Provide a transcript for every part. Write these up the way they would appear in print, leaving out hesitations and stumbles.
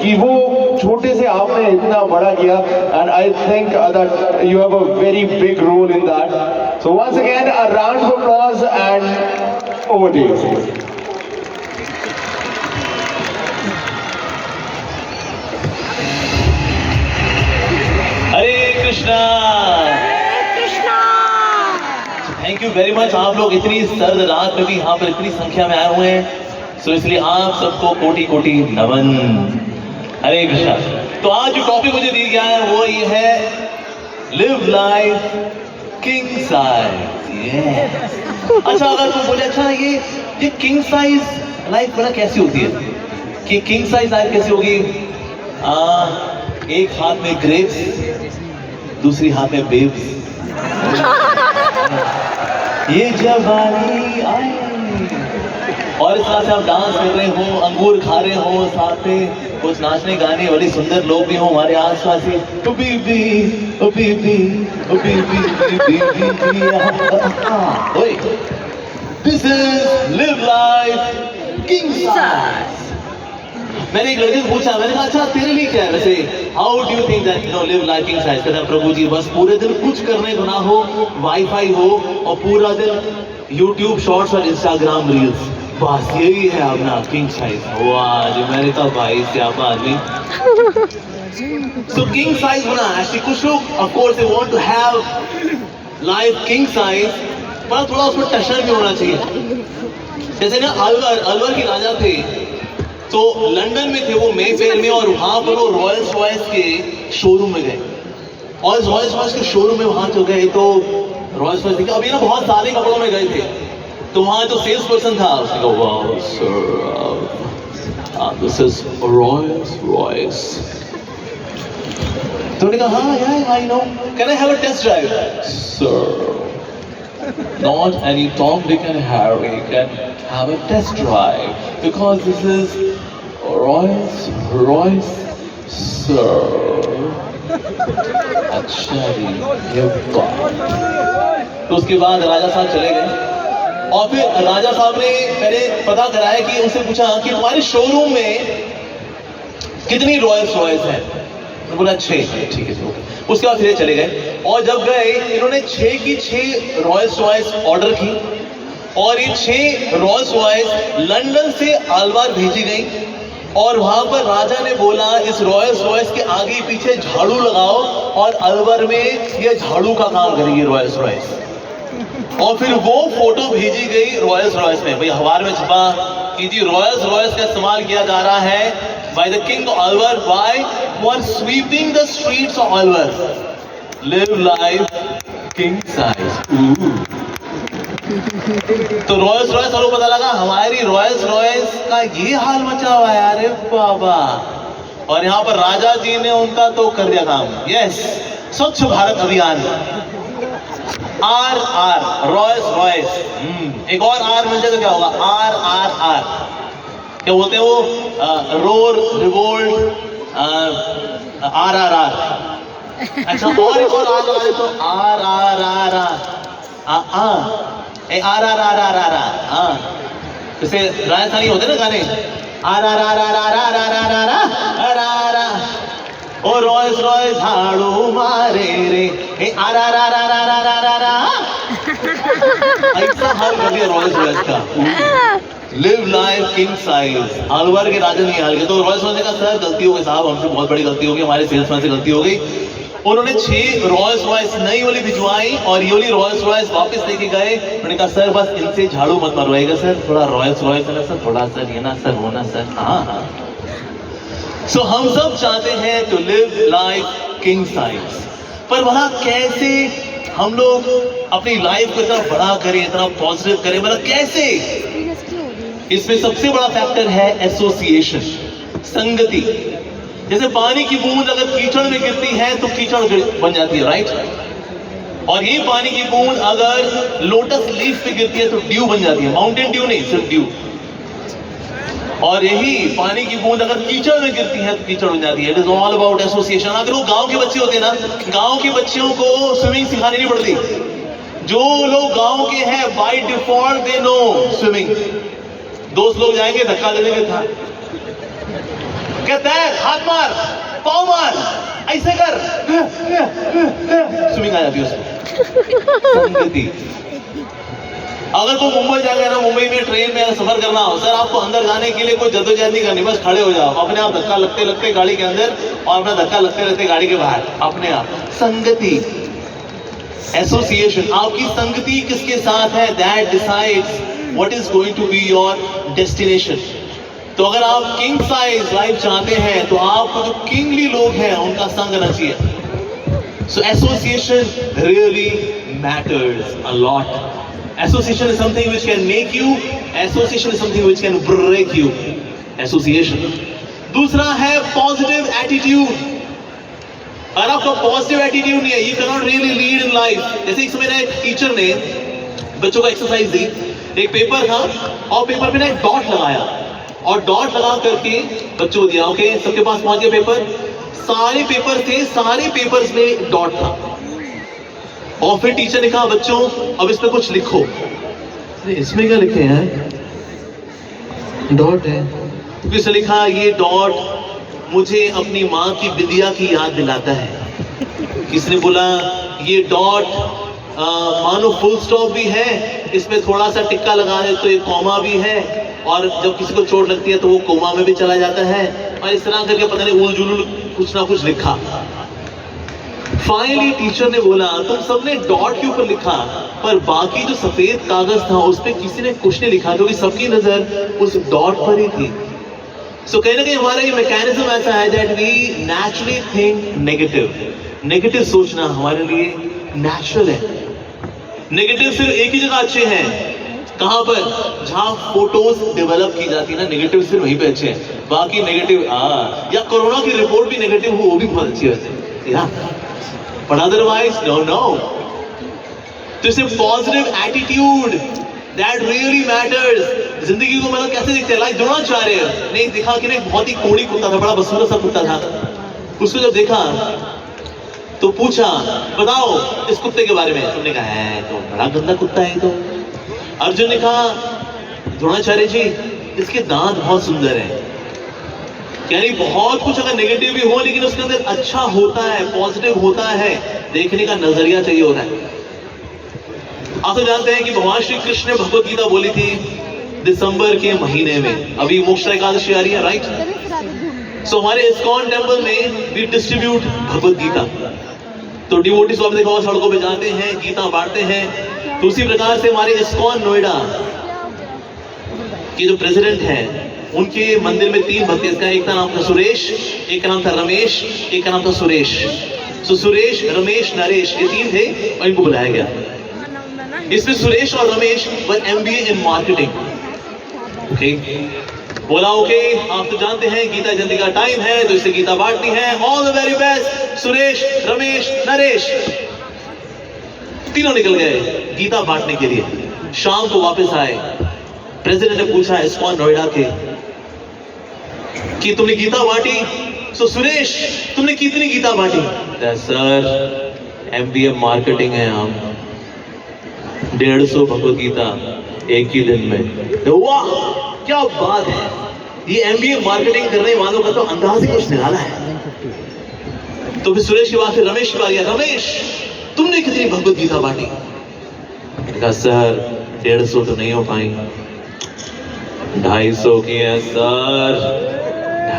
कि वो छोटे से आपने इतना बड़ा किया, and I think that you have a very big role in that. So once again a round of applause and over to you. Hare Krishna. Thank you very much. आप लोग इतनी सर्द रात में भी यहाँ पर इतनी संख्या में आए हुए हैं, सो इसलिए आप सबको कोटि कोटि नमन. हरे कृष्णा. तो आज जो टॉपिक मुझे दिया गया है वो ये है लिव लाइफ किंग साइज. अच्छा, अगर तुम बोले अच्छा ये किंग साइज लाइफ बड़ा कैसी होती है, कि किंग साइज लाइफ कैसी होगी? एक हाथ में ग्रेप्स, दूसरी हाथ में बेब्स. ये जवानी आई और इस तरह से आप डांस कर रहे हो, अंगूर खा रहे हो, साथ में कुछ नाचने गाने वाले सुंदर लोग भी हों हमारे आसपास ही. ओ बीबी, ओ बीबी, ओ बीबी, बीबी. ओए, this is live life king size. मैंने एक लड़के से पूछा, मैंने कहा अच्छा तेरे लिए क्या है वैसे, how do you think that you know live life king size? कहता प्रभु जी बस पूरे दिन कुछ करने को ना हो, वाईफाई हो और पूरा दिन यूट्यूब शॉर्ट्स और इंस्टाग्राम रील्स, बस यही है अपना किंग साइज. वाह, जो मैंने कहा भाई स्यापा आदमी. सो किंग साइज होना एक्चुअली, कुछ लोग of course they want to have life king size, पर थोड़ा उसमें टशन भी होना चाहिए. जैसे ना अलवर के राजा थे, तो लंदन में थे वो मेफेयर में, और वहां पर वो रॉयल्स रॉयस के शोरूम में गए, और रॉयल्स रॉयस के शोरूम में वहां तो गए, तो रॉयल्स रॉयस देखा, अभी ना बहुत सारे कपड़ों में गए थे, तो वहां जो सेल्स पर्सन था उसने कहा wow sir, this is Rolls Royce. तो उन्होंने कहा हाँ यार I know, can I have a test drive? Sir, not any Tom, Dick and Harry can have a test drive because this is Rolls Royce, sir. अच्छा जी, ये बात. तो उसके बाद राजा साहब चले गए, और फिर राजा साहब ने पहले पता कराया कि उनसे पूछा कि तुम्हारे शोरूम में कितनी रॉयल्स रॉयस है? तो बोला 6. ठीक है ओके. उसके बाद फिर चले गए, और जब गए इन्होंने 6 की 6 रॉयल्स रॉयस ऑर्डर की, और ये 6 रॉयल्स रॉयस लंदन से अलवर भेजी गई, और वहां पर राजा ने बोला इस रॉयल्स रॉयस के आगे पीछे झाड़ू लगाओ, और अलवर में ये झाड़ू का काम करेगी रॉयल्स रॉयस. और फिर वो फोटो भेजी गई रॉयल्स रॉयस में, भाई अखबार में छपा कि जी रॉयल्स रॉयस का इस्तेमाल किया जा रहा है by the king of Alwar, by for sweeping the streets of Alwar. Live life king size. तो रॉयल्स रॉयस और पता लगा हमारी रॉयल्स रॉयस का ये हाल मचा हुआ है. अरे बाबा. और यहाँ पर राजा जी ने उनका तो कर दिया काम. यस, स्वच्छ भारत अभियान, RR रॉयल्स रॉयस. एक और आर मिल जाए तो क्या होगा? RRR. क्या बोलते हैं वो? Roar, revolt, RRR. अच्छा, और एक और आर लगा दे तो RRR. RRR. जैसे राजस्थानी होते ना गाने, RRR. ओ रॉयस रॉयस झाड़ू मारे रे, RRR. ऐसा हाल कर दिया रॉयस रॉयस का. Live life king size. Alwar के राजा नहीं हार गए, तो रॉयल्स रॉयस ने कहा सर गलती हो गई साहब, हमसे बहुत बड़ी गलती हो गई, हमारे सेल्समैन से गलती हो गई. उन्होंने 6 रॉयल्स रॉयस नई वाली भिजवाई, और ये वाली रॉयल्स रॉयस वापस लेके गए. उन्होंने कहा सर बस इनसे झाड़ू मत मरवाइएगा सर, थोड़ा रॉयल्स रॉयस है ना सर, थोड़ा सर ये ना सर होना सर. हाँ. सो हम सब चाहते हैं to live life king size, पर वहां कैसे हम लोग अपनी लाइफ को इतना बड़ा करें, इतना पॉजिटिव करें, मतलब कैसे? इसमें सबसे बड़ा फैक्टर है एसोसिएशन, संगति. जैसे पानी की बूंद अगर कीचड़ में गिरती है तो कीचड़ बन जाती है, राइट? और ये पानी की बूंद अगर लोटस लीफ पे गिरती है तो ड्यू बन जाती है. माउंटेन ड्यू नहीं, सिर्फ ड्यू. और यही पानी की बूंद अगर कीचड़ में गिरती है तो कीचड़ बन जाती है. It is all about association. अगर वो गांव के बच्चे होते हैं ना, गांव के बच्चों को स्विमिंग सिखानी नहीं पड़ती. जो लोग गांव के हैं by default they know swimming. दोस्त लोग जाएंगे धक्का दे देंगे था, कहता है हाथ मार, पाँव मार, ऐसे कर, स्विमिंग आ जाती है उसको। संगति। अगर कोई मुंबई जाकर ना, मुंबई में ट्रेन में सफर करना हो, सर आपको अंदर जाने के लिए कोई जद्दोजहद नहीं करनी, बस खड़े हो जाओ, अपने आप धक्का लगते लगते गाड़ी के अंदर और अपना धक्का लगते लगते गाड़ी के बाहर, अपने आप। संगति, एसोसिएशन, आपकी संगति किसके साथ है, that decides what is going to be your destination. तो अगर आप किंग साइज लाइफ चाहते हैं तो आपको जो किंगली लोग हैं उनका संग रहना चाहिए। So association really matters a lot. Association is something which can make you, association is something which can break you. Association. दूसरा है positive attitude. अगर आपका positive attitude नहीं है, you cannot really lead in life. जैसे एक समय ना एक टीचर ने बच्चों को एक्सरसाइज दी, एक पेपर था और पेपर पे ना एक डॉट लगाया और डॉट लगा करके बच्चों को दिया। ओके, सबके पास पहुंच गया पेपर, सारे पेपर थे, सारे पेपर्स में डॉट था। और फिर टीचर ने कहा बच्चों अब इस पे कुछ लिखो। इसमें क्या लिखे हैं, डॉट है। तो किसने लिखा, ये डॉट मुझे अपनी माँ की विद्या की याद दिलाता है। किसने बोला ये डॉट मानो फुल स्टॉप भी है, इसमें थोड़ा सा टिक्का लगा दे तो ये कॉमा भी है, और जब किसी को चोट लगती है तो वो कोमा में भी चला जाता है, और इस तरह करके पता नहीं उल जुलूल कुछ ना कुछ लिखा। फाइनली टीचर ने बोला तुम सबने डॉट के ऊपर लिखा, पर बाकी जो सफेद कागज था उस पे किसी ने कुछ नहीं लिखा, क्योंकि सबकी नजर उस डॉट पर ही थी। सो कहीं ना कहीं हमारा ये मैकेनिज्म ऐसा है that we naturally think negative. Negative सोचना हमारे लिए नेचुरल है। नेगेटिव सिर्फ एक ही जगह अच्छे हैं, कहां पर, जहां फोटोज डेवलप की जाती है ना, नेगेटिव सिर्फ वहीं पे अच्छे हैं। बाकी नेगेटिव या कोरोना की रिपोर्ट भी नेगेटिव हो, वो भी बहुत अच्छी है या, but otherwise no. तो इसे positive attitude that really matters. जिंदगी को मतलब कैसे दिखते हैं, लाइक द्रोणाचार्य ने देखा कि ना बहुत ही कोड़ी कुत्ता था, बड़ा बसूरा सा कुत्ता था। उसको जब देखा तो पूछा बताओ इस कुत्ते के बारे में। तुमने कहा है तो बड़ा गंदा कुत्ता है तो। अर्जुन ने कहा द्रोणाचार्य जी इसके दांत बहुत सुंदर हैं। यानी बहुत कुछ अगर नेगेटिव भी हो लेकिन उसके अंदर अच्छा होता है, पॉजिटिव होता है, देखने का नजरिया चाहिए होता है। आप तो जानते हैं कि भगवान श्री कृष्ण ने भगवत गीता बोली थी दिसंबर के महीने में, अभी मोक्षा एकादशी आ रही है, राइट। सो हमारे इस्कॉन टेम्पल में वी डिस्ट्रीब्यूट भगवत गीता। तो डिवोटीज आपने देखा सड़कों पे जाते हैं, गीता बांटते हैं। तो उसी प्रकार से हमारे इस्कॉन नोएडा के जो प्रेसिडेंट हैं उनके मंदिर में 3 भक्त हैं। एक का नाम था सुरेश, एक का नाम था रमेश, एक का नाम था सुरेश। सो सुरेश, रमेश, नरेश ये 3 थे और इनको बुलाया गया। इसमें सुरेश और रमेश वर MBA इन मार्केटिंग। ओके, बोला ओके आप तो जानते हैं गीता जयंती का टाइम है तो इसे गीता बांटनी है। All the very best Suresh, Ramesh, Naresh. तीनों निकल गए गीता बांटने के लिए। शाम को वापस आए, प्रेसिडेंट ने पूछा इस्कॉन नोएडा के कि तुमने गीता बांटी? सो सुरेश तुमने कितनी गीता बांटी? सर MBA मार्केटिंग है हम, 150 भगवत गीता एक ही दिन में। वाह क्या बात है, ये MBA मार्केटिंग करने वालों का तो अंदाज ही कुछ निराला है। तो फिर सुरेश के बाद फिर रमेश की बारी है। रमेश तुमने कितनी भगवत गीता बांटी? कहा सर 150 तो नहीं हो पाई। 250 की है सर,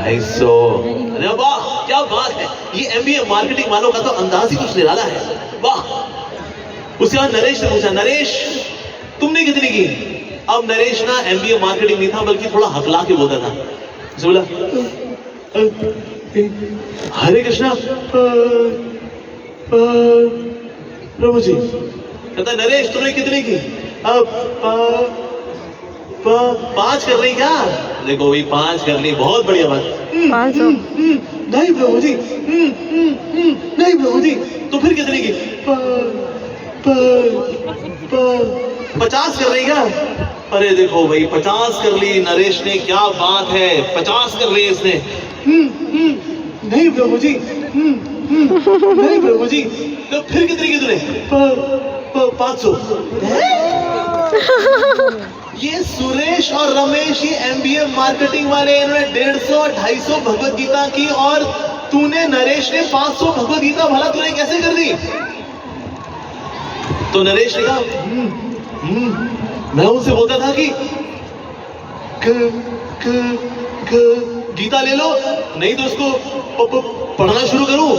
250। अरे वाह क्या बात है, ये MBA मार्केटिंग वालों का तो अंदाज ही कुछ निराला है, वाह। उसके बाद नरेश ने पूछा नरेश तुमने कितनी की? अब नरेश ना MBA मार्केटिंग नहीं था बल्कि थोड़ा हकला के बोलता था। बोला हरे कृष्णा प्रभु जी। कहता नरेश तुमने कितनी की? अब 5 कर रही क्या? देखो वही 5 कर ली, बहुत बढ़िया बात। 500 नहीं प्रभु जी, नहीं प्रभु जी। तो फिर कितनी की? 50 कर रही क्या? अरे देखो भाई 50 कर ली नरेश ने, क्या बात है, 50 कर ली इसने। नहीं प्रभु जी, नहीं प्रभु जी। तो फिर कितनी की तूने? 500। ये सुरेश और रमेश ये MBA मार्केटिंग वाले, इन्होंने 150-250 भगवत गीता की, और तूने नरेश ने 500 भगवत गीता, भला तूने कैसे कर दी? तो नरेश ने कहा मैं उनसे बोलता था कि गीता ले लो, नहीं तो उसको पढ़ना शुरू करूं।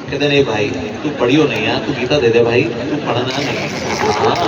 कहते नहीं भाई तू पढ़ियो नहीं यार, तू गीता दे दे भाई, तू पढ़ना नहीं। हाँ